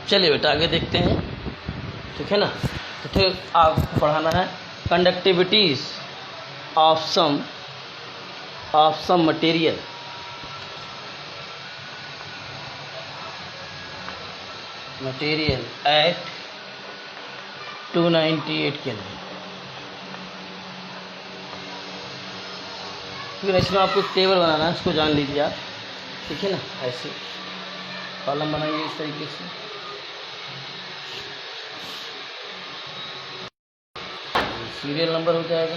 चलिए बेटा आगे देखते हैं, ठीक है ना। तो फिर आपको पढ़ाना है conductivities of some material at 298 kelvin. फिर इसमें आपको एक टेबल बनाना है, इसको जान लीजिए आप, ठीक है ना। ऐसे कॉलम बनाइए इस तरीके से, सीरियल नंबर हो जाएगा।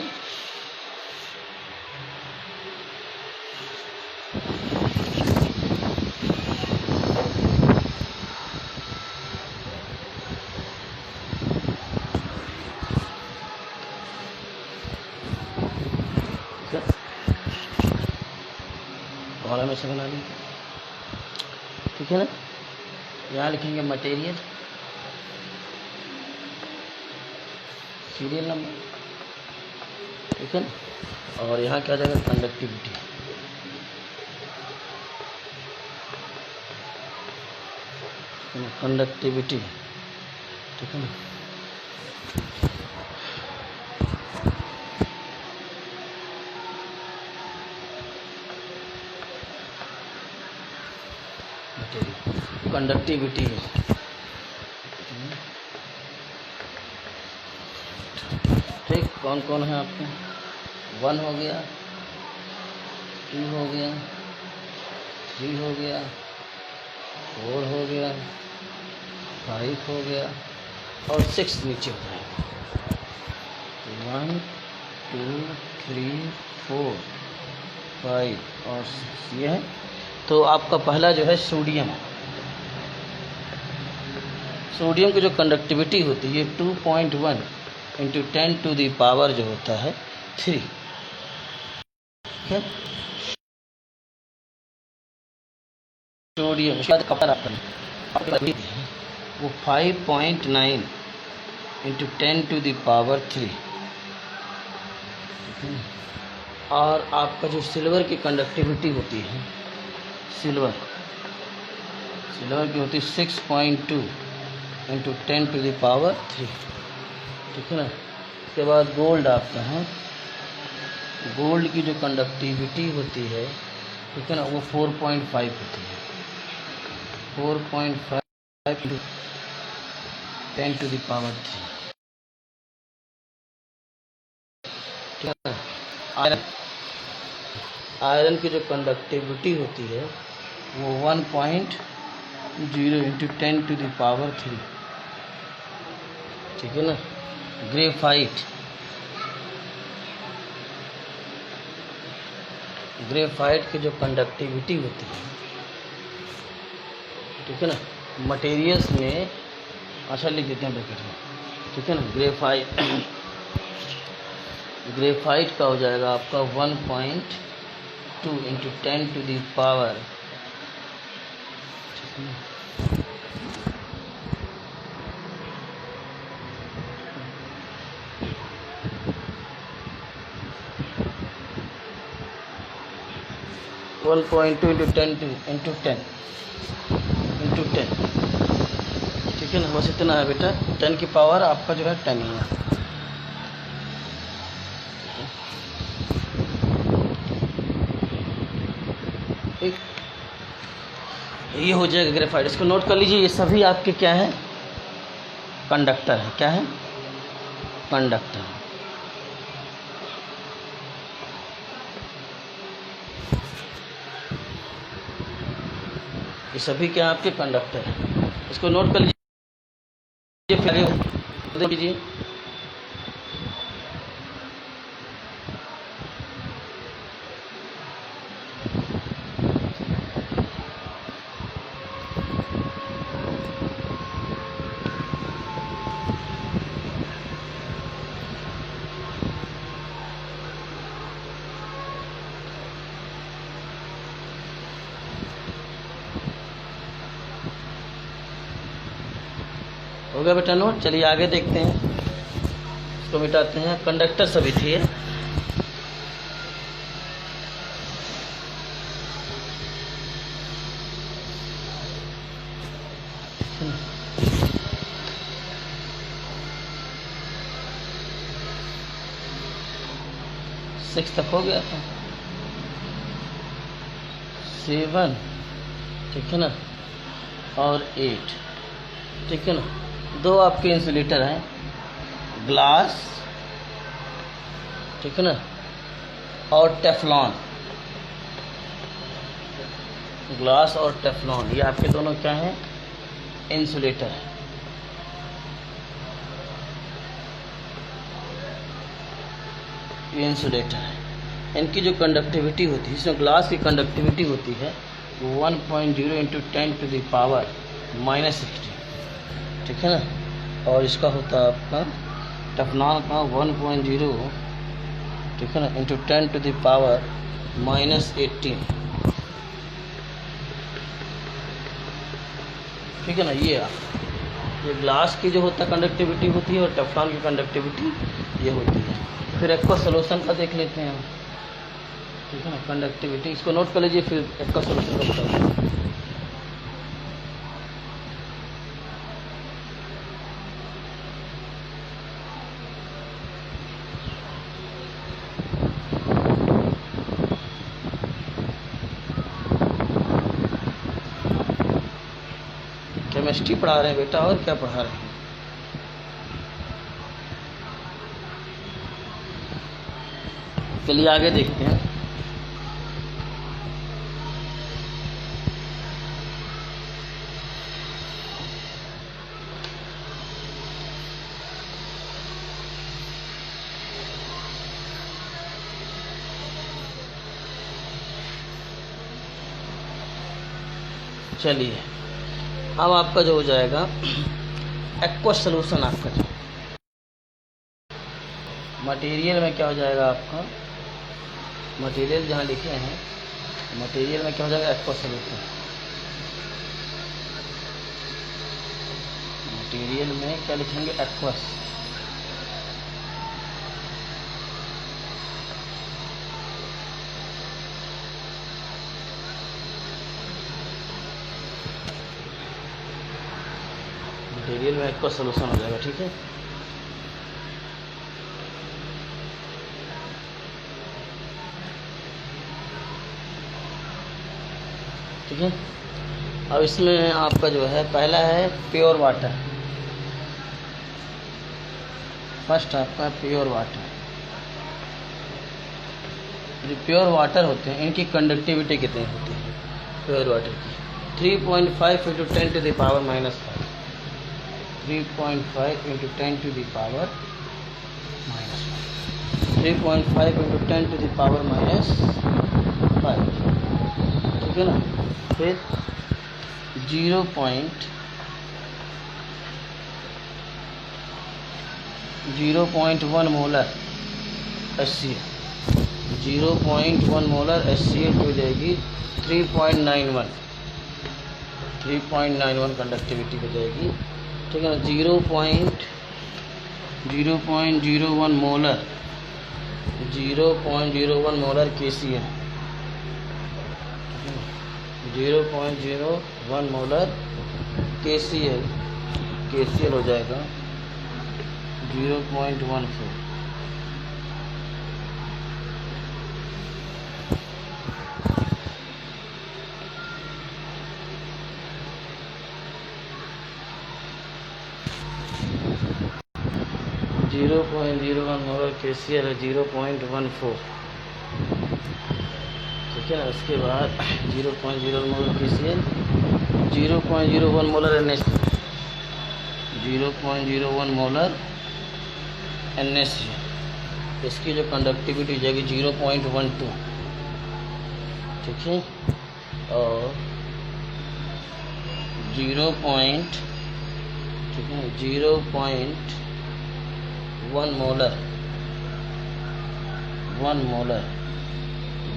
कॉलम ऐसे बना लीजिए, ठीक है ना। यहाँ लिखेंगे मटेरियल, सीरियल नंबर, ठीक है ना। और यहाँ क्या आ जाएगा कंडक्टिविटी, ठीक है ना। कंडक्टिविटी ठीक, कौन कौन है आपके, 1 हो गया, 2 हो गया, 3 हो गया, 4 हो गया, 5 हो गया और 6 नीचे हो जाएगा। 1 2 3 4 5 और 6 ये है। तो आपका पहला जो है सोडियम की जो कंडक्टिविटी होती है 2.1 × 10⁻³ जो होता है 3, ठीक है। सोडियम वो 5.9 × 10⁻³ और आपका जो सिल्वर की कंडक्टिविटी होती है, सिल्वर की होती है 6.2 × 10⁻³, ठीक है ना। उसके बाद गोल्ड आपका है, गोल्ड की जो कंडक्टिविटी होती है, ठीक है ना, वो 4.5 होती है, 4.5 × 10⁻³, ठीक है। आयरन की जो कंडक्टिविटी होती है वो 1.0 × 10⁻³, ठीक है ना। ग्रेफाइट की जो कंडक्टिविटी होती है, ठीक है ना, मटेरियल्स में, अच्छा लिख देते हैं ब्रैकेट में, ठीक है ना। ग्रेफाइट का हो जाएगा आपका 1.2 × 10⁻⁴, ठीक है ना। वन पॉइंट 2 × 10 × 10, ठीक है ना। बस इतना है बेटा, 10 की पावर आपका जो है 10 ही है। ये हो जाएगा ग्रेफाइट, इसको नोट कर लीजिए। ये सभी आपके क्या है, कंडक्टर है। क्या है, कंडक्टर। ये सभी क्या आपके कंडक्टर है, इसको नोट कर लीजिए। फिर लीजिए, हो गया बेटा नोट। चलिए आगे देखते हैं, इसको मिटाते हैं। कंडक्टर सभी थे, 6 तक हो गया था, 7, ठीक है ना, और 8, ठीक है ना। 2 आपके इंसुलेटर हैं, ग्लास, ठीक है ना, और टेफ्लॉन। ग्लास और टेफ्लॉन ये आपके दोनों क्या हैं, इंसुलेटर है। ये इंसुलेटर है। इनकी जो कंडक्टिविटी होती है, इसमें ग्लास की कंडक्टिविटी होती है 1.0 इंटू 10⁻⁻60, ठीक है ना। और इसका होता है आपका टेफ्लॉन का 1.0, ठीक है ना, इंटू 10⁻⁻18, ठीक है ना। ये ग्लास की जो होता है कंडक्टिविटी होती है और टेफ्लॉन की कंडक्टिविटी ये होती है। फिर एक्वा सोल्यूशन का देख लेते हैं, ठीक है ना, कंडक्टिविटी इसको नोट कर लीजिए, फिर एक्वा सोल्यूशन का बताइए। केमिस्ट्री पढ़ा रहे हैं बेटा, और क्या पढ़ा रहे हैं? चलिए आगे देखते हैं। चलिए अब आपका जो हो जाएगा एक्वा सोल्यूशन, आपका जो मटेरियल में क्या हो जाएगा, आपका मटेरियल जहाँ लिखे हैं, मटेरियल में क्या हो जाएगा, एक्वा सोल्यूशन। मटेरियल में क्या लिखेंगे, एक्वस। मटेरियल में एक्वा सोल्यूशन हो जाएगा, ठीक है। ठीक है, अब इसमें आपका जो है पहला है प्योर वाटर। फर्स्ट आपका प्योर वाटर। जो प्योर वाटर होते हैं इनकी कंडक्टिविटी कितनी होती है प्योर वाटर की, 3.5 इंटू 10⁻⁻5, 3.5 इंटू 10⁻⁻5, 3.5 इंटू 10⁻⁻5, ठीक है ना। फिर 0.1 मोलर HCl, 0.1 मोलर HCl हो जाएगी 3.91 कंडक्टिविटी हो जाएगी, ठीक है ना। 0.01 molar, 0.01 molar KCl, 0.01 molar KCl हो जाएगा 0.14। मोलर KCl है 0.14, ठीक है ना। उसके बाद 0.01 molar KCl, 0.01 molar NaCl, 0.01 molar NaCl, इसकी जो कंडक्टिविटी हो जाएगी 0.12, ठीक है। और 0.1 मोलर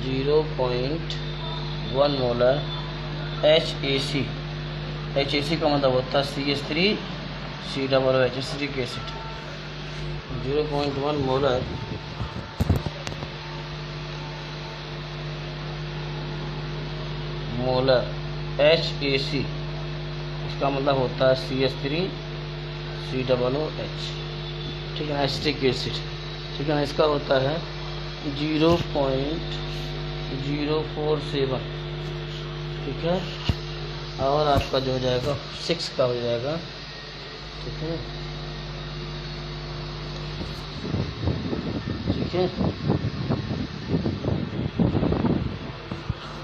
0.1 मोलर HAC का मतलब होता है CH3COOH, acetic acid. 0.1 molar HAC, इसका मतलब होता है CH3COOH, ठीक है ना, एसिटिक एसिड, ठीक है ना। इसका होता है 0.047, ठीक है। और आपका जो हो जाएगा 6 का हो जाएगा, ठीक है, ठीक है।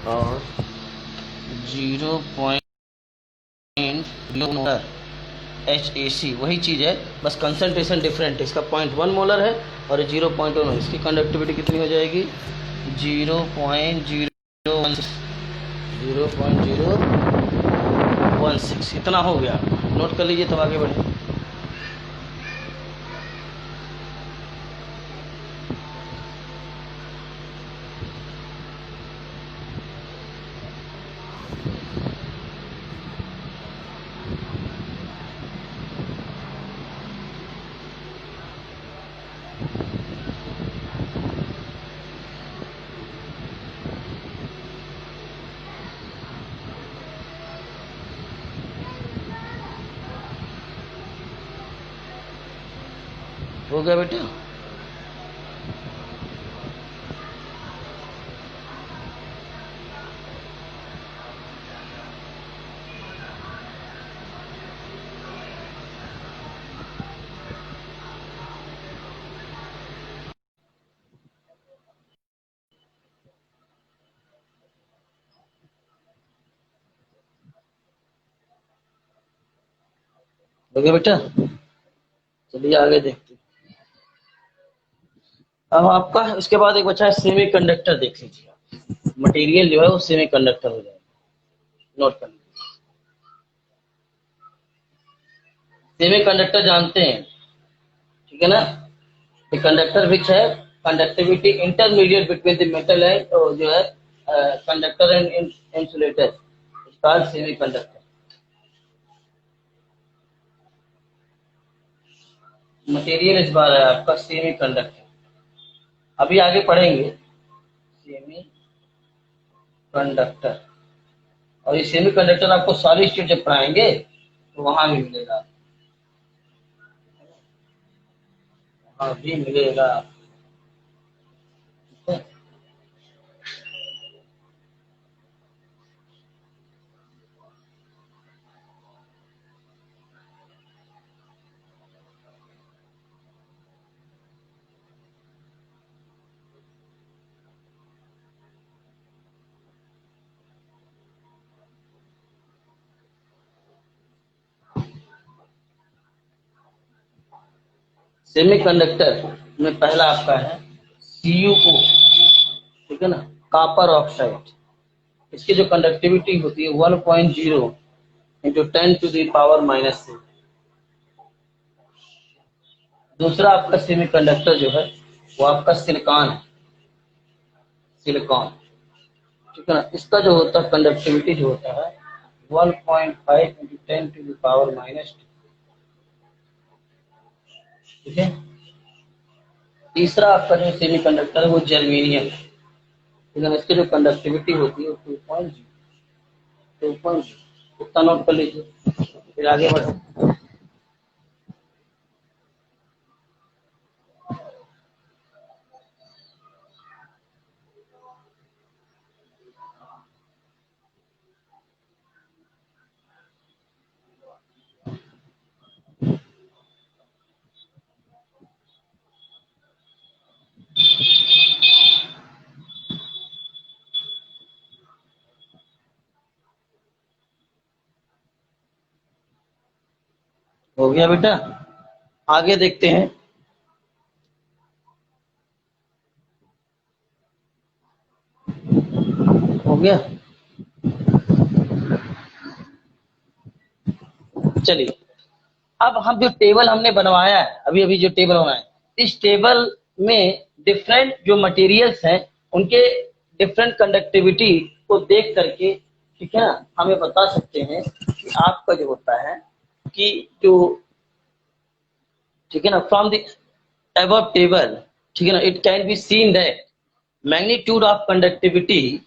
और 0.HAC वही चीज़ है, बस कंसंट्रेशन डिफरेंट है। इसका 0.1 मोलर है और 0.1, इसकी कंडक्टिविटी कितनी हो जाएगी? 0.016 इतना हो गया। नोट कर लीजिए, तब आगे बढ़े। हो गया बेटा? हो गया बेटा? चलिए आगे देखते हैं। अब आपका इसके बाद एक बचा है सेमी कंडक्टर, देख लीजिए। मटेरियल जो है वो सेमी कंडक्टर हो जाएगा, नोट कर लीजिए। सेमी कंडक्टर जानते हैं, ठीक है ना? The conductor which have conductivity intermediate between the metal and जो है conductor and insulator is called semiconductor. Material इस बार है आपका सेमी कंडक्टर, अभी आगे पढ़ेंगे सेमी कंडक्टर। और ये सेमी कंडक्टर आपको सॉलिड स्टेट जब पढ़ाएंगे तो वहां भी मिलेगा, वहां भी मिलेगा, ठीक है। सेमी कंडक्टर में पहला आपका है CuO, ठीक है ना, कॉपर ऑक्साइड। इसकी जो कंडक्टिविटी होती है 1.0 इंटू 10⁻⁻6। दूसरा आपका सेमीकंडक्टर जो है वो आपका सिलिकॉन है, सिलिकॉन, ठीक है ना। इसका जो होता है कंडक्टिविटी जो होता है 1.5 इंटू 10⁻⁻², ठीक है। तीसरा आपका जो सेमीकंडक्टर है वो जर्मेनियम है, ठीक है ना। इसकी जो कंडक्टिविटी होती है 2.0, इतना नोट कर लीजिए, फिर आगे बढ़ो। हो गया बेटा? आगे देखते हैं। हो गया? चलिए, अब हम जो टेबल हमने बनवाया है, अभी अभी जो टेबल बनाया है, इस टेबल में डिफरेंट जो मटेरियल्स हैं उनके डिफरेंट कंडक्टिविटी को देख करके, ठीक है ना, हमें बता सकते हैं कि आपका जो होता है कि जो, ठीक है ना, फ्रॉम द above टेबल, ठीक है ना, it can be seen that magnitude of conductivity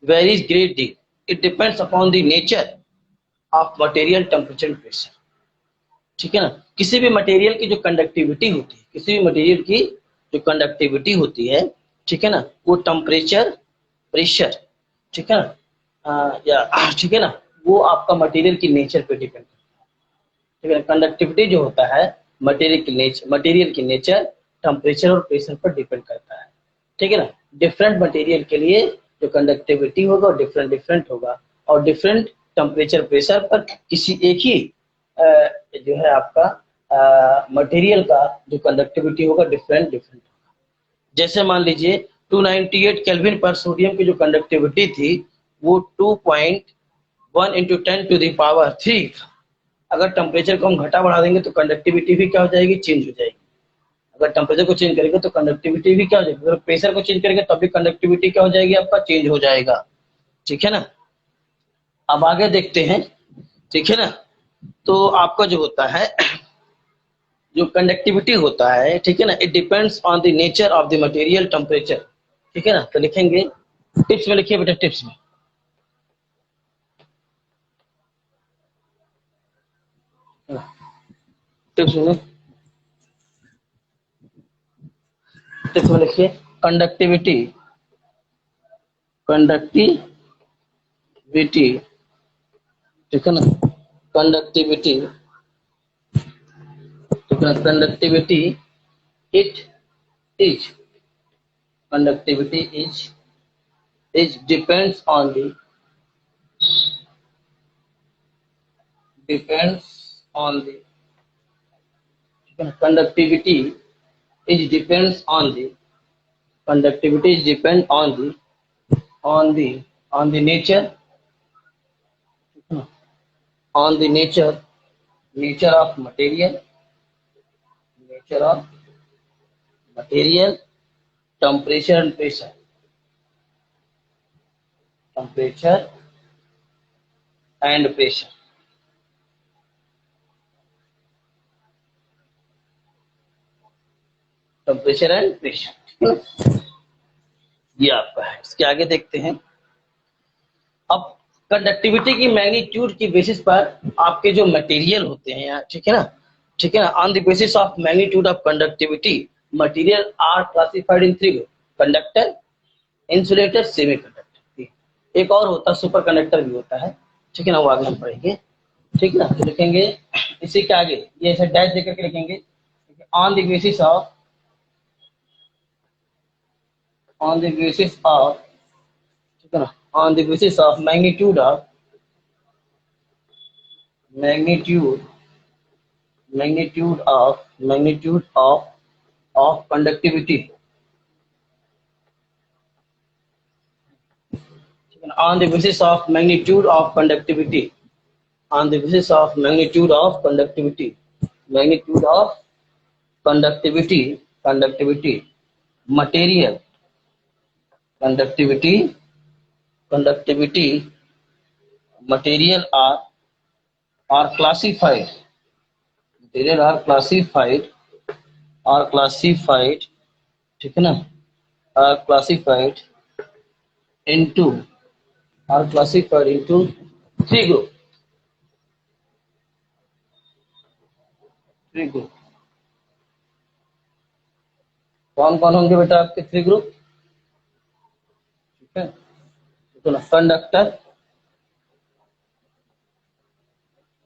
varies greatly, it depends upon the nature of material, temperature and pressure, ठीक है ना। किसी भी मटेरियल की जो कंडक्टिविटी होती है, किसी भी मटेरियल की जो कंडक्टिविटी होती है ठीक है ना, वो टेम्परेचर, प्रेशर, ठीक है ना, या ठीक है ना, वो आपका मटेरियल की नेचर पे डिपेंड करता है। ठीक है, कंडक्टिविटी जो होता है मटेरियल की नेचर, टेम्परेचर और प्रेशर पर डिपेंड करता है। ठीक है ना, डिफरेंट मटेरियल के लिए जो कंडक्टिविटी होगा डिफरेंट डिफरेंट होगा, और डिफरेंट टेम्परेचर प्रेशर पर किसी एक ही जो है आपका मटेरियल का जो कंडक्टिविटी होगा डिफरेंट डिफरेंट। जैसे मान लीजिए 298 केल्विन पर सोडियम की जो कंडक्टिविटी थी वो 2.1 इंटू 10⁻³ अगर टेम्परेचर को हम घटा बढ़ा देंगे तो कंडक्टिविटी भी क्या हो जाएगी, चेंज हो जाएगी। अगर टेम्परेचर को चेंज करेंगे तो कंडक्टिविटी भी क्या हो जाएगी, अगर प्रेशर को चेंज करेंगे तब भी कंडक्टिविटी क्या हो जाएगी, आपका चेंज हो जाएगा। ठीक है ना, अब आगे देखते हैं। ठीक है ना, तो आपका जो होता है जो कंडक्टिविटी होता है, ठीक है ना, it depends on the nature of the material temperature. ठीक है ना, तो लिखेंगे टिप्स में, लिखिए बेटा टिप्स में, टिप्स में टिप्स में लिखिए कंडक्टिविटी, कंडक्टिविटी, ठीक है ना, कंडक्टिविटी, ठीक है, conductivity it is, conductivity is depends on the, depends on the, conductivity is depends on the, conductivity is depend on the on the nature, on the nature of material, nature of material, temperature and pressure, temperature and pressure, temperature and pressure। ये आपका है। इसके आगे देखते हैं। अब conductivity की magnitude की बेसिस पर आपके जो मटेरियल होते हैं यहाँ, ठीक है ना, ठीक है ना, on the basis of magnitude of conductivity material are classified in 3 conductor, insulator, semiconductor. एक और होता है सुपर कंडक्टर भी होता है, ठीक है ना, वो आगे हम पढ़ेंगे। ठीक है ना, तो लिखेंगे इसी के आगे ये ऐसे डैश देकर के लिखेंगे on the basis of, on the basis of, ठीक है ना, on the basis of magnitude of, magnitude, magnitude of conductivity, on the basis of magnitude of conductivity, on the basis of magnitude of conductivity, magnitude of conductivity, material, conductivity, material are classified, material are classified, ठीक है ना, are classified into, are classified into 3 group, 3 group। कौन कौन होंगे बेटा आपके 3 group, ठीक है, तो ना कंडक्टर,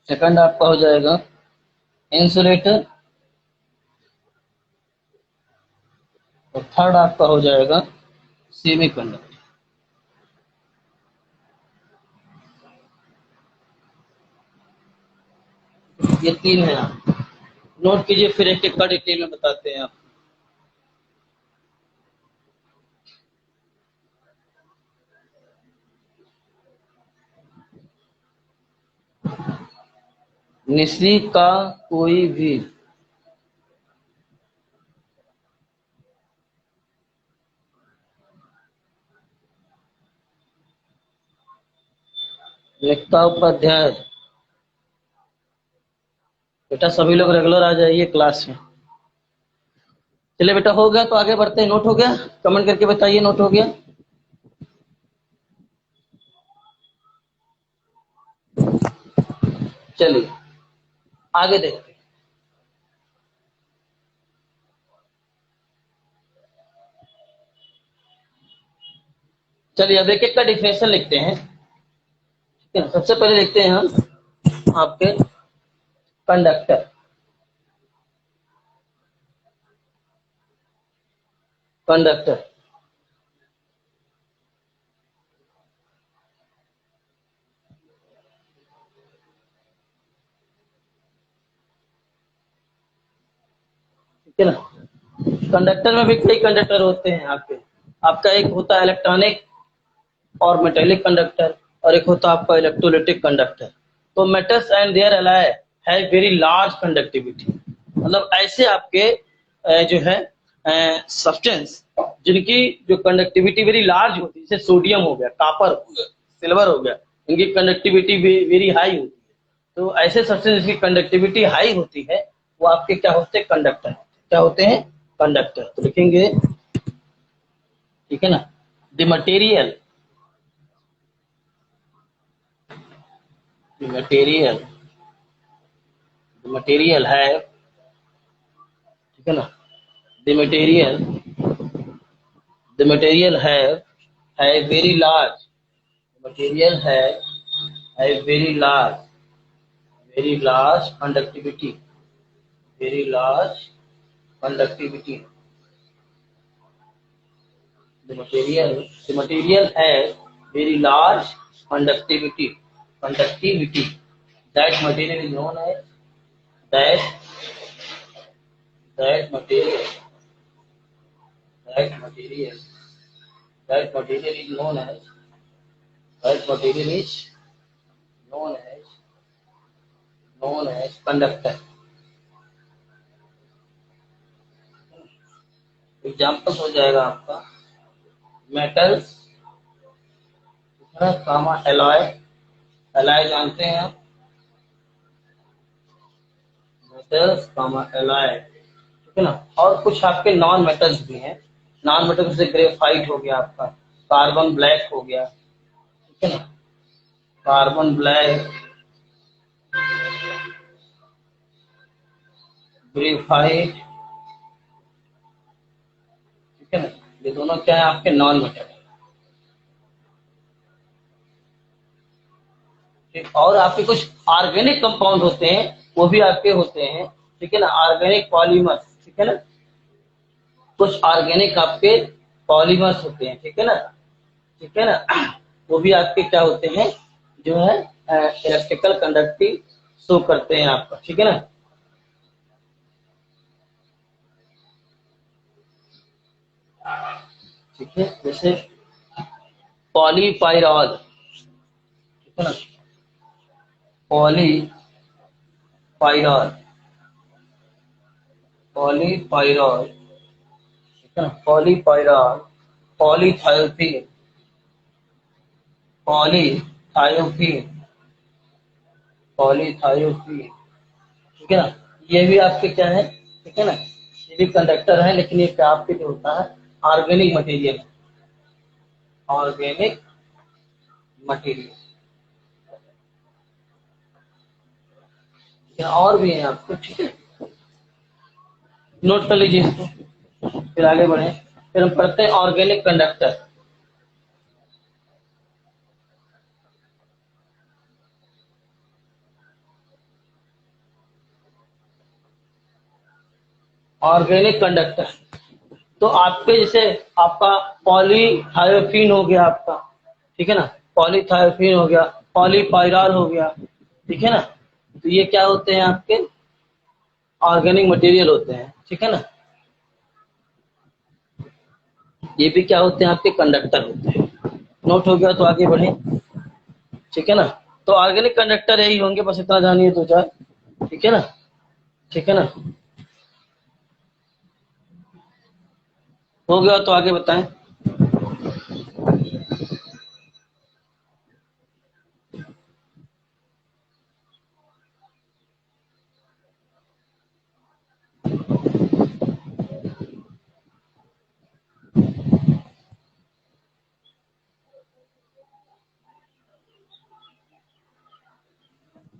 सेकंड आपका हो जाएगा इंसुलेटर, और थर्ड आपका हो जाएगा सेमी कंडक्टर। ये 3 है, आप नोट कीजिए, फिर एक एक का डिटेल में बताते हैं आप। निश्री का कोई भी लेखता उपाध्याय, बेटा सभी लोग रेगुलर आ जाइए क्लास में। चलिए बेटा हो गया तो आगे बढ़ते हैं। नोट हो गया, कमेंट करके बताइए नोट हो गया। चलिए आगे देखते हैं। चलिए अब एक एक का डिफिनेशन लिखते हैं, ठीक है। सबसे पहले लिखते हैं हम आपके कंडक्टर। कंडक्टर ठीक है ना। कंडक्टर में भी कई कंडक्टर होते हैं आपके। आपका एक होता है इलेक्ट्रॉनिक और मेटेलिक कंडक्टर, और एक होता है आपका इलेक्ट्रोलाइटिक कंडक्टर। तो metals and their alloy have very large conductivity, मतलब ऐसे आपके जो है सब्सटेंस जिनकी जो कंडक्टिविटी वेरी लार्ज होती है, जैसे सोडियम हो गया, कापर हो गया, सिल्वर हो गया, इनकी कंडक्टिविटी वेरी हाई होती है। तो ऐसे सब्सटेंस जिसकी कंडक्टिविटी हाई होती है वो आपके क्या होते हैं, कंडक्टर। क्या होते हैं, कंडक्टर। तो लिखेंगे, ठीक है ना। The material, the material, the material है, ठीक है ना। द मटेरियल, द मटेरियल है वेरी लार्ज, मटेरियल है very large, very large conductivity, very large conductivity. The material है very large conductivity, conductivity. That material is known as, that that material, that material, that material is known as, that material is known as, known as conductor। Example हो जाएगा आपका metals, कामा alloy, alloy जानते हैं आप, metals कामा alloy, ठीक है ना। और कुछ आपके नॉन मेटल्स भी हैं। नॉन मेटल्स जैसे ग्रेफाइट हो गया आपका, कार्बन ब्लैक हो गया, ठीक है ना, कार्बन ब्लैक, ग्रेफाइट, ठीक है ना। ये दोनों क्या है आपके नॉन मेटल। ठीक, और आपके कुछ ऑर्गेनिक कंपाउंड होते हैं, वो भी आपके होते हैं, ठीक है ना, ऑर्गेनिक पॉलीमर, ठीक है ना। कुछ ऑर्गेनिक आपके पॉलीमर्स होते हैं, ठीक है ना, ठीक है ना। वो भी आपके क्या होते हैं, जो है इलेक्ट्रिकल कंडक्टिव शो करते हैं आपका, ठीक है ना। ठीक है, जैसे पॉलीपाइरॉल, ठीक है ना, पॉलीपाइरॉल, पॉलीपाइरॉल, ठीक है ना, पॉलीपाइरॉल, पॉलीथायोपीन, पॉलीथायोपीन, पॉलीथायोपीन, ठीक है ना। ये भी आपके क्या है, ठीक है ना, ये भी कंडक्टर है, लेकिन ये क्या आपके जो होता है ऑर्गेनिक मटेरियल, ऑर्गेनिक मटेरियल। और भी है आपको, ठीक है, नोट कर लीजिए इसको, फिर आगे बढ़े। फिर हम पढ़ते हैं ऑर्गेनिक कंडक्टर। ऑर्गेनिक कंडक्टर तो आपके जैसे आपका पॉलीथायोपीन हो गया आपका, ठीक है ना, पॉलीथायोपीन हो गया, पॉलीपाइरॉल हो गया, ठीक है ना। तो ये क्या होते हैं आपके ऑर्गेनिक मटेरियल होते हैं, ठीक है ना। ये भी क्या होते हैं आपके कंडक्टर होते हैं। नोट हो गया, तो आगे बढ़े, ठीक है ना। तो ऑर्गेनिक कंडक्टर यही होंगे, बस इतना जानिए दो चार, ठीक है ना, ठीक है ना। हो गया, तो आगे बताएं।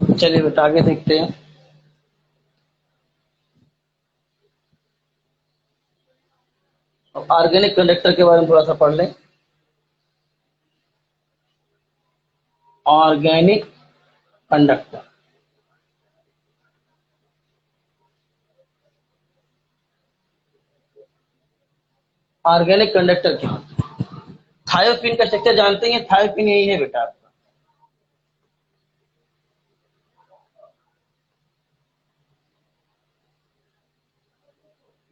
चलिए बेटा आगे देखते हैं। अब ऑर्गेनिक कंडक्टर के बारे में थोड़ा सा पढ़ लें। Organic conductor. ऑर्गेनिक कंडक्टर क्या होता है? थायोफिन का स्ट्रक्चर जानते हैं? थायोफिन यही है बेटा आपका।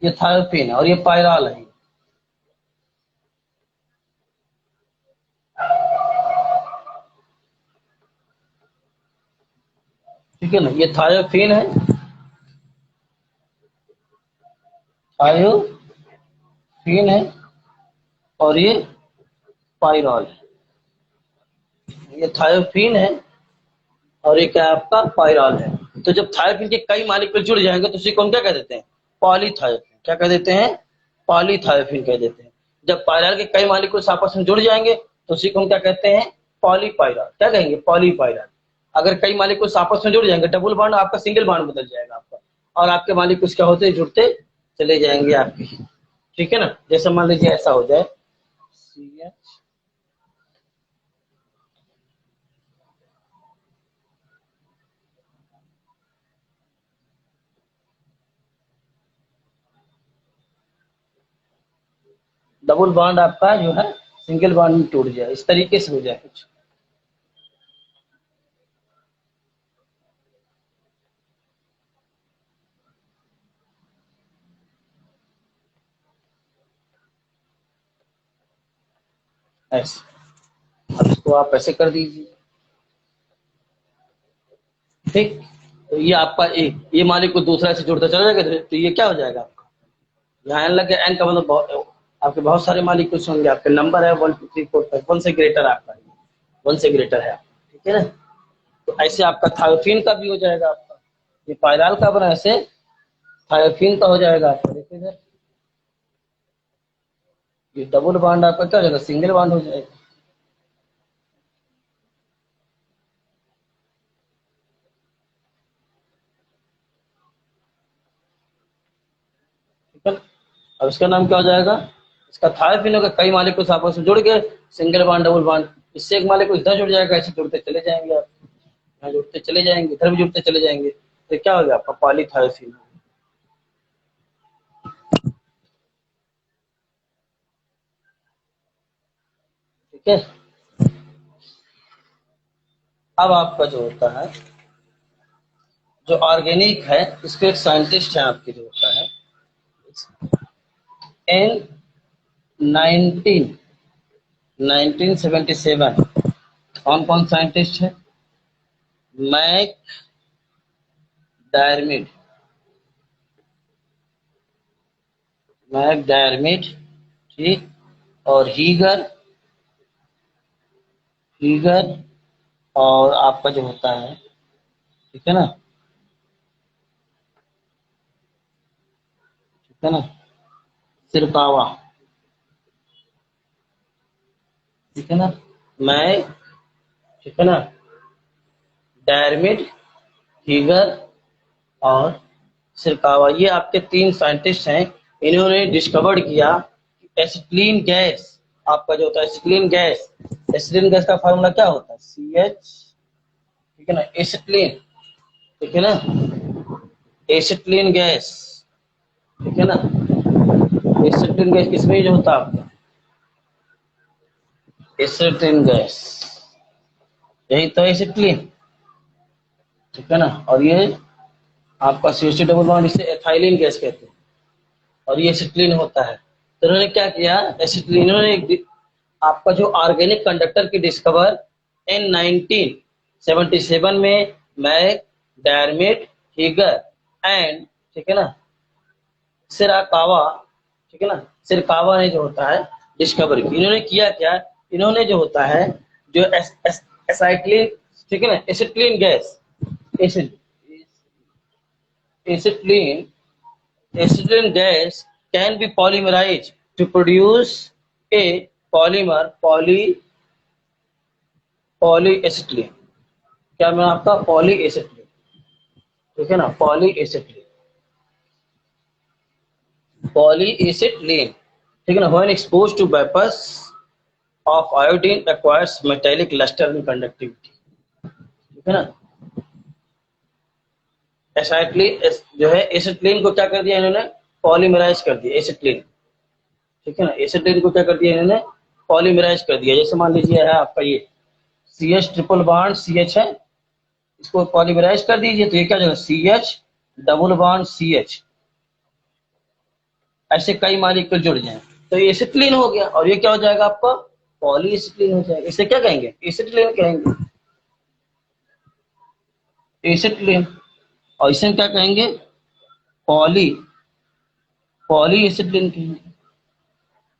ये थायोफिन है और ये पायराल है। ठीक है ना, ये थायोफिन है, थायोफिन है और ये पायरॉल है। ये थायोफिन है और ये क्या है आपका? पायरॉल है। तो जब थायोफिन के कई मॉलिक्यूल जुड़ जाएंगे तो उसी को हम क्या कह देते हैं? पॉलीथायोफिन। क्या कह देते हैं? पॉलीथायोफिन कह देते हैं। जब पायरॉल के कई मॉलिक्यूल्स आपस में जुड़ जाएंगे तो उसी को हम क्या कहते हैं? पॉलीपायरॉल। क्या कहेंगे? पॉलीपायरॉल। अगर कई मॉलिक्यूल्स आपस में जुड़ जाएंगे, डबल बॉन्ड आपका सिंगल बॉन्ड बदल जाएगा आपका, और आपके मॉलिक्यूल्स क्या होते हैं? जुड़ते चले जाएंगे आपके। ठीक है ना, जैसे मान लीजिए ऐसा हो जाए CH, डबल बॉन्ड आपका जो है सिंगल बॉन्ड में टूट जाए, इस तरीके से हो जाए कुछ। ऐसे अब इसको आप ऐसे कर दीजिए। ठीक, तो ये आपका एक, ये मॉलिक्यूल दूसरा से जुड़ता चला जाएगा तो ये क्या हो जाएगा आपका? यहाँ एन लग गया। एन का मतलब आपके बहुत सारे मॉलिक्यूल्स होंगे। आपके नंबर है 1 2 3 4 5, 1 से ग्रेटर आपका, 1 से ग्रेटर है। ठीक है ना, तो ऐसे आपका थायोफिन का भी हो जाएगा आपका। ये पायराल का बना, ऐसे थायोफिन का हो जाएगा आपका। देखिए इधर, ये डबल बॉन्ड आपका क्या हो जाएगा? सिंगल बॉन्ड हो जाएगा। ठीक है ना? अब इसका नाम क्या हो जाएगा? इसका थायोफिन होगा। कई मॉलिक्यूल्स आपस में जुड़ गए, सिंगल बॉन्ड डबल बॉन्ड, इससे एक मॉलिक्यूल इधर जुड़ जाएगा, ऐसे जुड़ते चले जाएंगे आप, यहाँ जुड़ते चले जाएंगे, इधर भी जुड़ते चले जाएंगे, तो क्या हो गया आपका? पॉलीथायोफिन। ठीक है, अब आपका जो होता है, जो ऑर्गेनिक है, इसके एक साइंटिस्ट है आपके, जो होता है एन 1977। कौन कौन साइंटिस्ट है? मैक डायरमिड, मैक डायरमिड, ठीक, और हीगर, हीगर, और आपका जो होता है, ठीक है ना, ठीक है ना, सिरकावा। ठीक है ना, मैं, ठीक है ना, डायरमिड, हीगर और सिरकावा, ये आपके 3 साइंटिस्ट हैं। इन्होंने डिस्कवर्ड किया कि एसिटिलीन गैस, आपका जो होता है एसिटिलीन गैस, एसिटिलीन गैस का फार्मूला क्या होता है? CH, ठीक है ना, एसिटिलीन, ठीक है ना, एसिटिलीन गैस, ठीक है ना, एसिटिलीन गैस किसमें यूज होता है आपका? एसिटिलीन गैस, यही तो एसिटिलीन। ठीक है ना, और ये आपका CH2 डबल बॉन्ड, इसे एथाइलिन गैस कहते हैं, और ये एसिटिलीन होता है। तो उन्होंने क्या किया? एसिटिलीन, इन्होंने आपका जो ऑर्गेनिक कंडक्टर की डिस्कवर इन 1977 में मैक डायरमिड, हीगर एंड, ठीक है ना, सिराकावा, ठीक है ना, सिरकावा ने जो होता है डिस्कवर की। इन्होंने किया क्या? इन्होंने जो होता है, जो एसाइक्लिन, ठीक है ना, acetylene gas, acid acetylene, acetylene gas can be polymerize to produce a polymer, polyacetylene. क्या मैं आपका? पॉली एसिटिलीन, ठीक है ना, पॉली एसिटिलीन, पॉली एसिटिलीन, ठीक है ना, when exposed to vapours of iodine acquires metallic lustre and conductivity. ठीक है ना। एसाइक्लिन जो है एसिटिलीन को क्या कर दिया इन्होंने, पॉलीमराइज कर दिया एसिटिलीन, ठीक है ना। एसिटिलीन को क्या कर दिया इन्होंने, पॉलीमराइज कर दिया। जैसे मान लीजिए है आपका ये CH ट्रिपल बॉन्ड CH है, इसको पॉलीमराइज कर दीजिए तो ये क्या हो जाएगा CH डबल बॉन्ड CH, ऐसे कई मॉलिक्यूल जुड़ जाए तो ये एसिटिलीन हो गया, और ये क्या हो जाएगा आपका, पॉलीएसिटिलीन हो जाएगा। इसे क्या कहेंगे, एसिटिलीन कहेंगे, एसिटिलीन। और इसे क्या कहेंगे, पॉली पॉलीएसिटिलीन कहेंगे,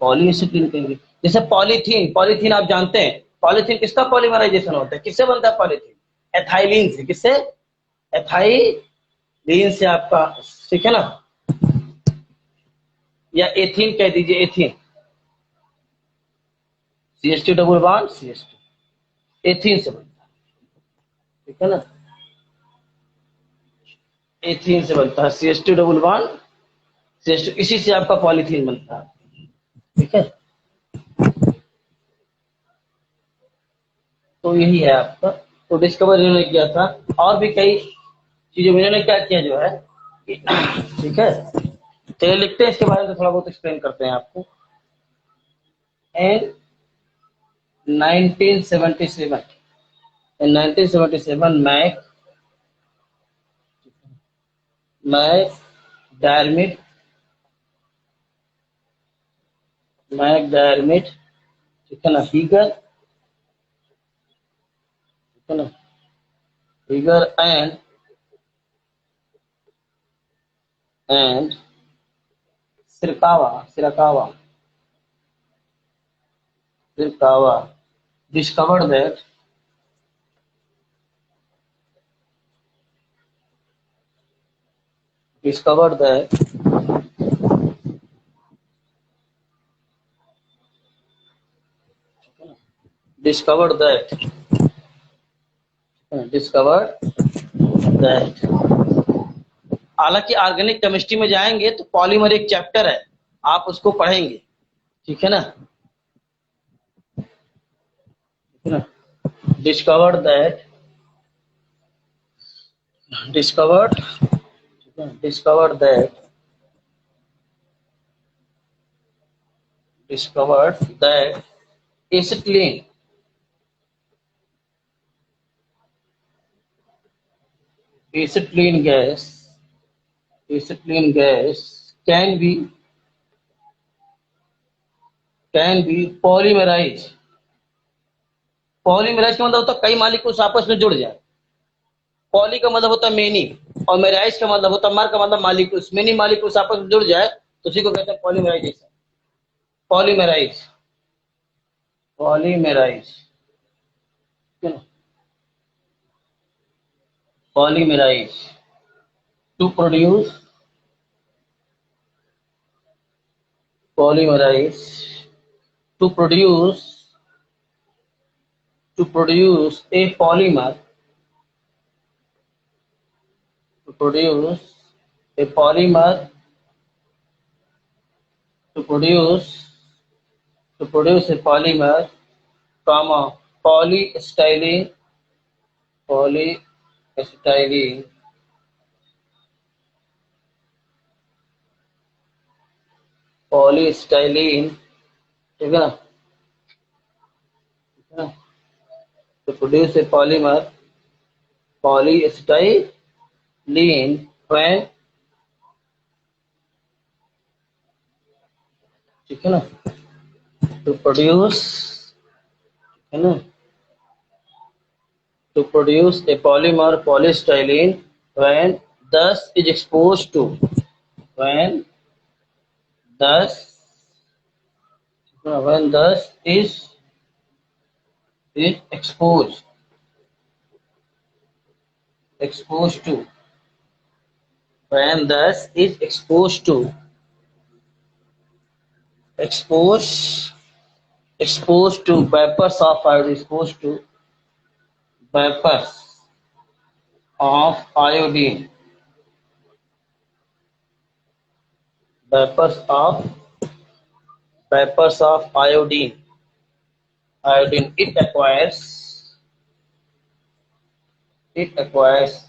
पॉलीएसिटिलीन कहेंगे। जैसे पॉलीथीन, पॉलीथीन आप जानते हैं, पॉलीथीन किसका पॉलीमराइजेशन होता है, किससे बनता है पॉलीथीन, एथाइलिन से। किससे, एथाइलिन से आपका, ठीक है ना। या एथीन कह दीजिए, ethene, CH2 double bond CH2, ethene से बनता है, ठीक है ना। एथीन से बनता है CH2 डबल बॉन्ड CH2, इसी से आपका पॉलीथीन बनता है, ठीक है। तो यही है आपका, तो डिस्कवर इन्होंने किया था। और भी कई चीजों में इन्होंने क्या किया जो है, ठीक है। चलिए लिखते हैं इसके बारे में, तो थोड़ा बहुत एक्सप्लेन करते हैं आपको। एंड 1977, in 1977 मैकडायरमिट मैकडायरमिट ठीक है ना, हीगर, ठीक है ना, Heeger and Shirakawa discovered that discovered that discovered that discovered that हालांकि ऑर्गेनिक केमिस्ट्री में जाएंगे तो पॉलीमर एक चैप्टर है, आप उसको पढ़ेंगे, ठीक है ना, ठीक है ना। Discovered that discovered discovered that discovered that acetylene acetylene gas acetylene gas can be polymerized। Polymerize का मतलब होता है कई मॉलिक्यूल्स आपस में जुड़ जाए। पॉली का मतलब होता है मेनी, और मेराइज का मतलब होता है, मर का मतलब मॉलिक्यूल्स, मेनी मॉलिक्यूल्स आपस में जुड़ जाए तो उसी को कहते हैं polymerization. Polymerize polymerize polymerize to produce polymerize to produce a polymer to produce a polymer to produce a polymer comma polystyrene polystyrene polystyrene ठीक है ना, ठीक है ना। to produce a polymer polystyrene when, ठीक है ना, to produce, है ना, to produce a polymer polystyrene when dust is exposed to when dust when dust is exposed to when dust is exposed to vapors of iodine vapors of iodine it acquires it acquires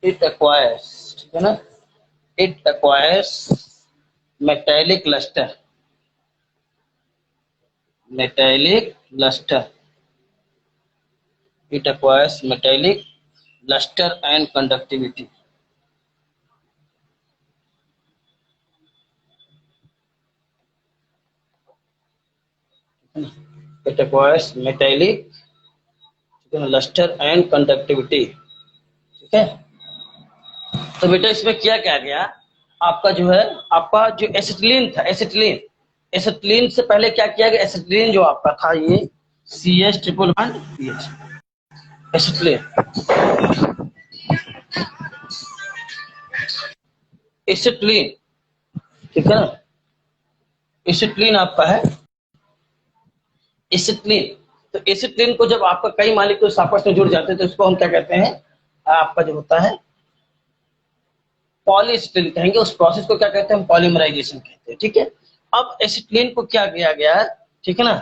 ठीक है ना, it acquires metallic luster, it acquires metallic luster and conductivity. It acquires metallic luster and conductivity. ठीक है, तो बेटा इसमें क्या क्या गया आपका, जो है आपका जो एसिटिलीन था, एसिटिलीन से पहले क्या किया गया, एसिटिलीन जो आपका था ये CH triple bond PH, acetylene acetylene, ठीक है ना, एसिटिलीन आपका है एसिटिलीन। तो एसिटिलीन को जब आपका कई मॉलिक्यूल्स आपस में जुड़ जाते हैं तो इसको हम क्या कहते हैं, आपका जो होता है पॉलीएसिटिलीन कहेंगे, उस प्रोसेस को क्या कहते हैं, हम पॉलीमराइजेशन कहते हैं। ठीक है, अब एसिटिलीन को क्या किया गया है, ठीक है ना,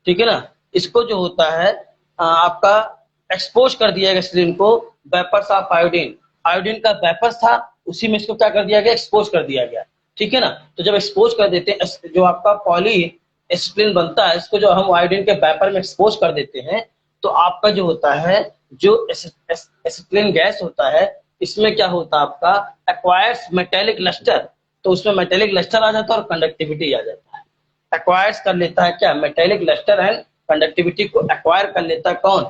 ठीक है ना, इसको जो होता है आपका एक्सपोज कर दिया गया एसिटिलीन को वेपर्स ऑफ आयोडीन, आयोडीन का वेपर्स था उसी में इसको क्या कर दिया गया, एक्सपोज कर दिया गया। ठीक है ना, तो जब एक्सपोज कर देते हैं जो आपका पॉली एसिटिलीन बनता है, इसको जो हम आयोडीन के वेपर में एक्सपोज कर देते हैं तो आपका जो होता है जो एसिटिलीन गैस होता है इसमें क्या होता है आपका एक्वायर्स मेटेलिक लस्टर, तो उसमें मेटेलिक लस्टर आ जाता है और कंडक्टिविटी आ जाता है। एक्वायर्स कर लेता है क्या, मेटेलिक लस्टर एंड कंडक्टिविटी को एक्वायर कर लेता है कौन,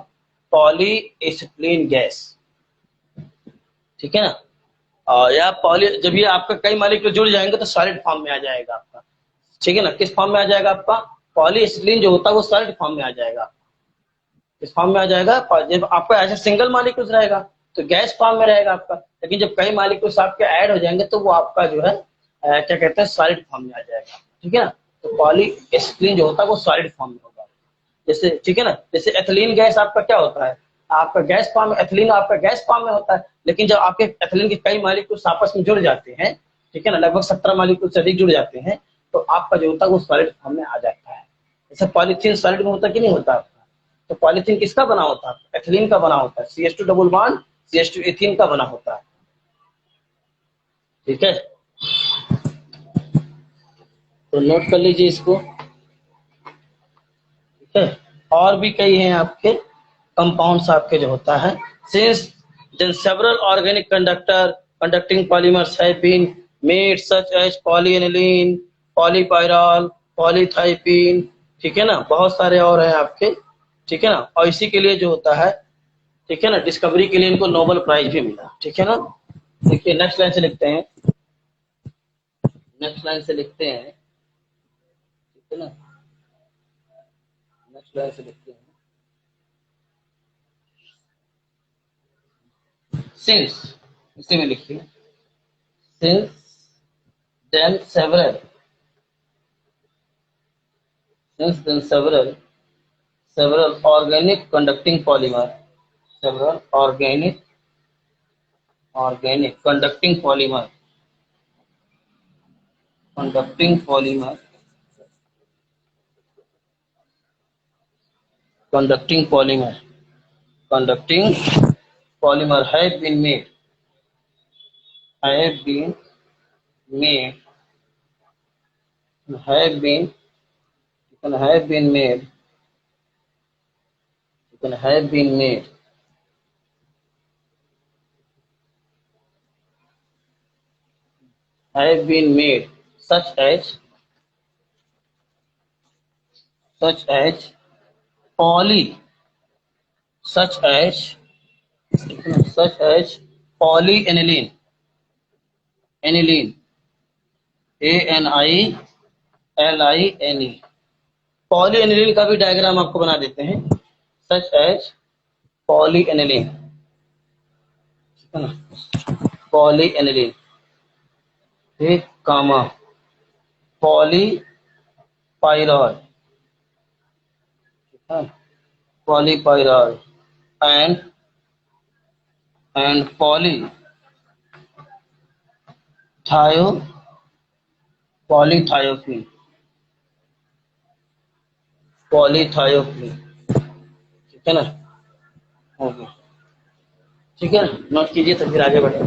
पॉली एसिटिलीन गैस। ठीक है ना, या पॉली जब ये आपका कई मॉलिक्यूल जुड़ जाएंगे तो सॉलिड फॉर्म में आ जाएगा आपका। ठीक है ना, किस फॉर्म में आ जाएगा आपका, पॉली एसिटिलीन जो होता है वो सॉलिड फॉर्म में आ जाएगा, किस फॉर्म में आ जाएगा, जब आपका ऐसे सिंगल मॉलिक्यूल्स रहेगा तो गैस फॉर्म में रहेगा आपका, लेकिन जब कई मॉलिक्यूल्स आपके ऐड हो जाएंगे तो वो आपका जो है क्या कहते हैं सॉलिड फॉर्म में आ जाएगा। ठीक है ना, तो पॉली एसिटिलीन जो होता है वो सॉलिड फॉर्म में होगा। जैसे ठीक है ना, जैसे एथिलीन गैस आपका क्या होता है, आपका गैस फॉर्म में, एथिलीन आपका गैस फॉर्म में होता है, लेकिन जब आपके एथिलीन के कई मॉलिक्यूल्स आपस में जुड़ जाते हैं, ठीक है ना, लगभग 17 मॉलिक्यूल से अधिक जुड़ जाते हैं तो आपका जो होता है वो सॉलिड फॉर्म में आ जाता है। जैसे पॉलीथीन सॉलिड में होता है कि नहीं होता आपका, तो पॉलीथीन किसका बना होता है, एथिलीन का बना होता है, CH2 double bond CH2 ethene का बना होता है। ठीक है, तो नोट कर लीजिए इसको। ठीक है, और भी कई हैं आपके कंपाउंड्स आपके जो होता है, since then several organic conducting polymers have been made such as polyaniline, polypyrrole, polythiophene. ठीक है ना, बहुत सारे और हैं आपके। ठीक है ना, और इसी के लिए जो होता है, ठीक है ना, डिस्कवरी के लिए इनको नोबेल प्राइज भी मिला। ठीक है ना, देखिए नेक्स्ट लाइन से लिखते हैं, नेक्स्ट लाइन से लिखते हैं, ठीक है ना, नेक्स्ट लाइन से लिखते हैं, सिंस, इसी में लिखिए, since then several, since then several organic conducting polymer, several organic conducting polymer, conducting polymer, conducting polymer, conducting polymer have been made, have been made, have been, have been made, have been made, have been made such as poly, such as polyaniline, aniline, ANILINE, पॉलीएनिलीन का भी diagram आपको बना देते हैं, सच as पॉलीएनिलीन, ठीक है ना, पॉलीएनिलीन, एक कामा पॉलीपाइरॉल, ठीक है, पॉलीपाइरॉल एंड पॉलीथायोपीन, पॉलीथायोपीन। है ना, हो गया। ठीक है, नोट कीजिए तो फिर आगे बढ़े।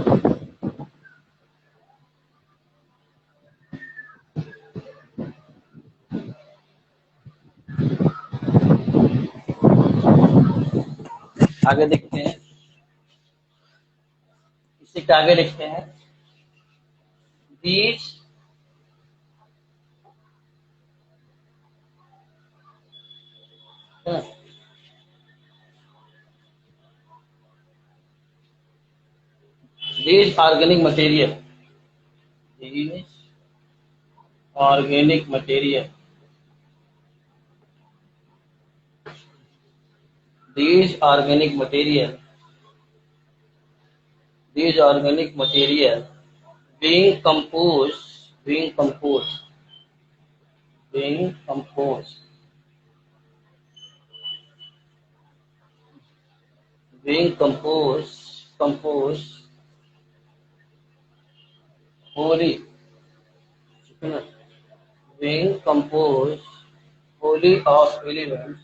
आगे देखते हैं, इसी के आगे लिखते हैं these these organic material, these organic material, these organic material, these organic material being composed, being composed, being composed, being composed, composed wholly, being composed wholly of elements,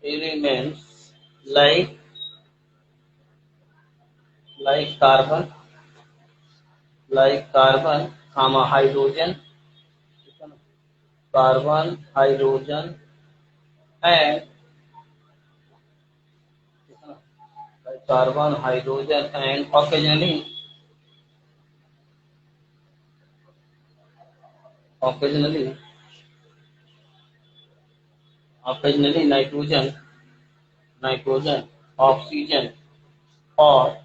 elements like carbon, like carbon, comma hydrogen, carbon, hydrogen, and like carbon, hydrogen, and occasionally, occasionally nitrogen, nitrogen, oxygen, or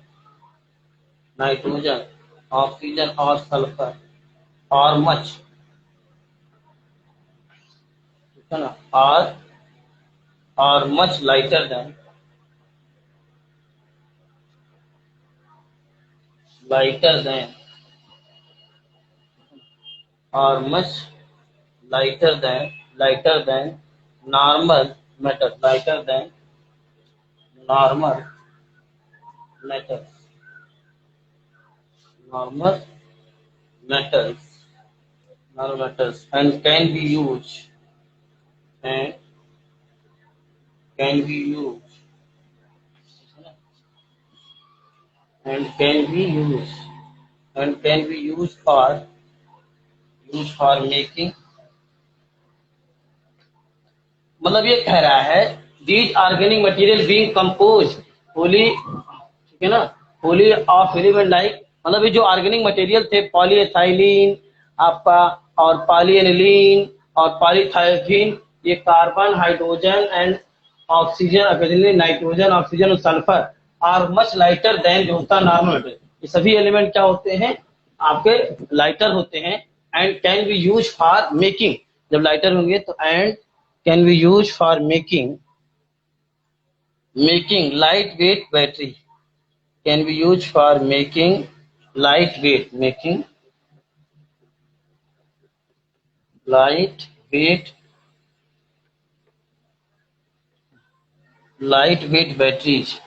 nitrogen, oxygen, or sulfur, or much, or much lighter than, lighter than, or much lighter than normal matter, lighter than normal matter, normal metals, normal metals, and can be used, and can be used, and can be used, and can be used for making, मतलब ये कह रहा है these organic material being composed wholly, ठीक है ना, wholly of element like, मतलब ये जो ऑर्गेनिक मटेरियल थे पॉलीएथाइलिन आपका, और पॉलीएनिलीन और पॉलीथायोफिन, ये carbon, hydrogen and oxygen, oxygen, nitrogen, oxygen और सल्फर, और मच लाइटर देन जो होता है नॉर्मल, ये सभी एलिमेंट क्या होते हैं आपके, लाइटर होते हैं, and can be use for making, जब लाइटर होंगे तो, and can be used for making lightweight battery, can be used for making lightweight, making lightweight, lightweight batteries,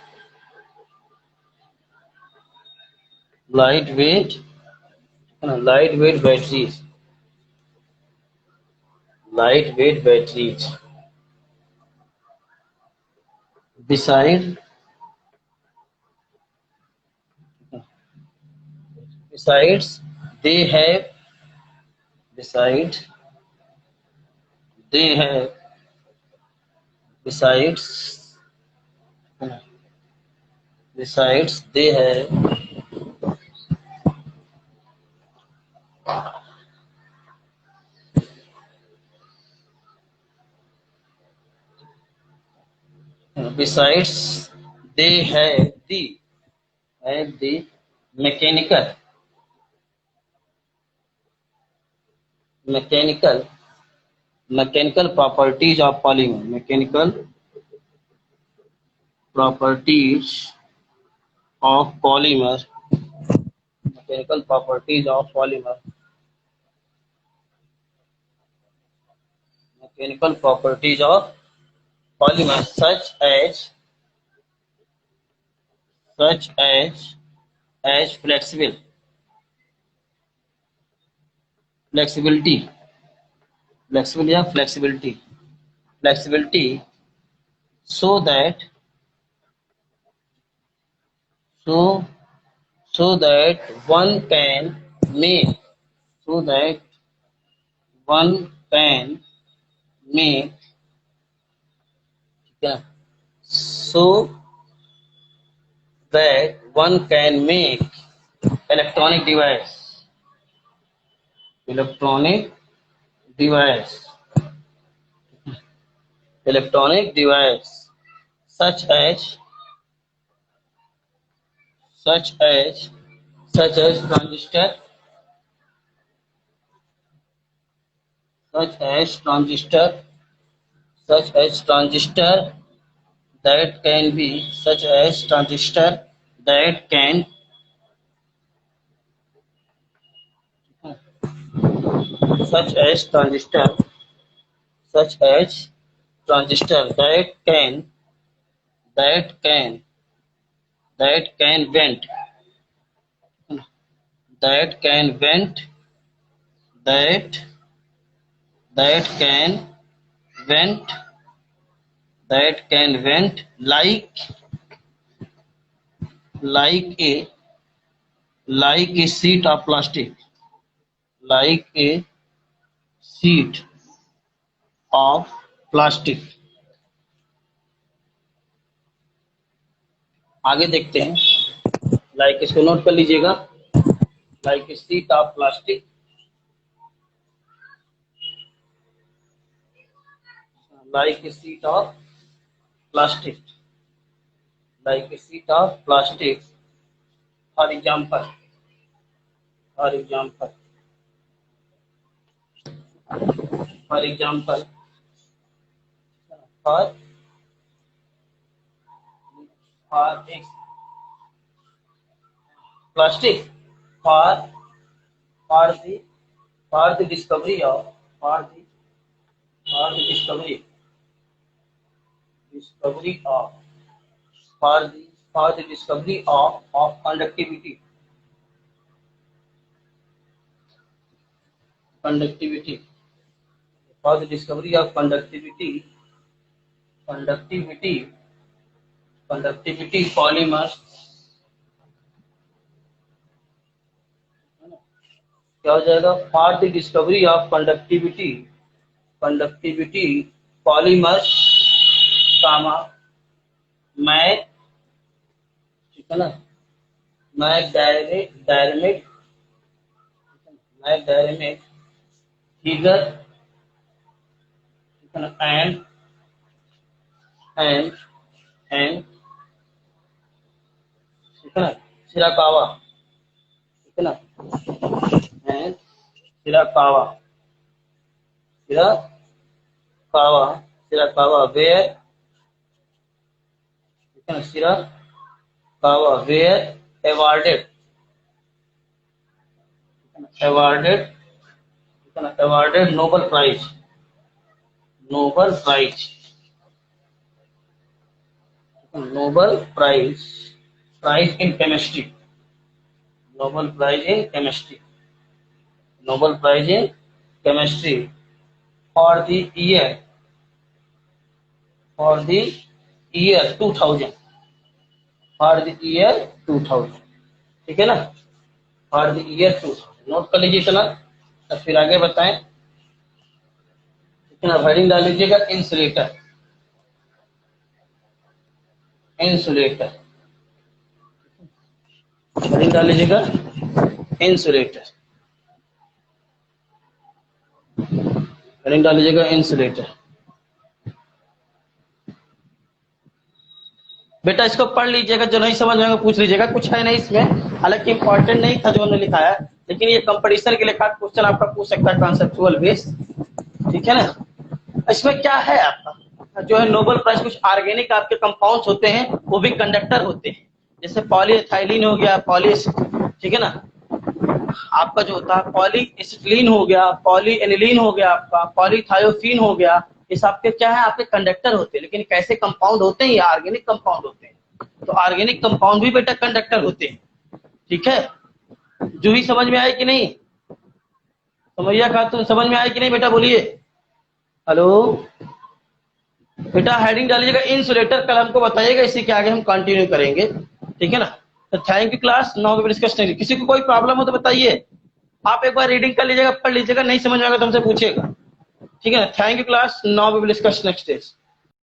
lightweight, lightweight batteries, lightweight batteries. Besides, besides they have, besides they have, besides, besides they have, besides they have the mechanical, mechanical, mechanical properties of polymer, mechanical properties of polymer, mechanical properties of polymer, mechanical properties of polymer, such as flexible, flexibility, flexible या flexibility, flexibility so that so so that one can make so that one can make yeah, so that one can make electronic device electronic device electronic device such as such as such as transistor such as transistor such as transistor that can be such as transistor that can such as transistor such as transistor that can that can vent that can vent that that can vent that can vent like a like a sheet of plastic like a sheet of plastic. आगे देखते हैं, like इसको note कर लीजिएगा, like a sheet of plastic like a sheet of plastic like a sheet of plastic for example for example for example for for plastic for for the for the discovery of for the discovery of for the discovery of conductivity for the discovery of conductivity polymers क्या हो जाएगा, for the discovery of conductivity polymers comma Mac, ठीक है ना, Mac डायरेमिक figure, ठीक है ना, and ठीक है ना, शिराकावा, ठीक है ना, एंड शिराकावा वेयर, ठीक है ना, Shirakawa where awarded Nobel Prize prize in chemistry Nobel Prize in chemistry for the year 2000 ठीक है ना, फॉर द ईयर 2000 नोट कर लीजिए इतना। अब फिर आगे बताएं, इतना हेडिंग डाल लीजिएगा इंसुलेटर हेडिंग डाल लीजिएगा इंसुलेटर, हेडिंग डाल लीजिएगा इंसुलेटर। बेटा इसको पढ़ लीजिएगा, जो नहीं समझ में पूछ लीजिएगा, कुछ है नहीं इसमें, हालांकि इंपॉर्टेंट नहीं था जो उन्होंने लिखा है, लेकिन ये कंपटीशन के लिए क्वेश्चन आपका पूछ सकता है कॉन्सेप्चुअल बेस, ठीक है ना। इसमें क्या है आपका जो है नोबेल प्राइज, कुछ ऑर्गेनिक आपके कंपाउंड्स होते हैं वो भी कंडक्टर होते हैं, जैसे पॉलीएथाइलिन हो गया, ठीक है ना, आपका जो होता है पॉलीएसिटिलीन हो गया, पॉलीएनिलीन हो गया, आपका पॉलीथायोफीन हो गया, ये सब के क्या है आपके कंडक्टर होते हैं। लेकिन कैसे कंपाउंड होते हैं, ये ऑर्गेनिक कंपाउंड होते हैं, तो ऑर्गेनिक कंपाउंड भी बेटा कंडक्टर होते हैं, ठीक है। जो भी समझ में आए कि नहीं, समैया खातून समझ में आए कि नहीं बेटा, बोलिए। हेलो बेटा, हेडिंग डालिएगा इंसुलेटर, कल हमको बताइएगा, इसी के आगे हम कंटिन्यू करेंगे, ठीक है ना। तो थैंक यू क्लास, 9 पे डिस्कस करेंगे। किसी को कोई प्रॉब्लम हो तो बताइए, आप एक बार रीडिंग कर लीजिएगा, पढ़ लीजिएगा, नहीं समझ में आएगा तो हमसे पूछिएगा, ठीक है ना। थैंक यू क्लास, 9 पे डिस्कस नेक्स्ट डेज।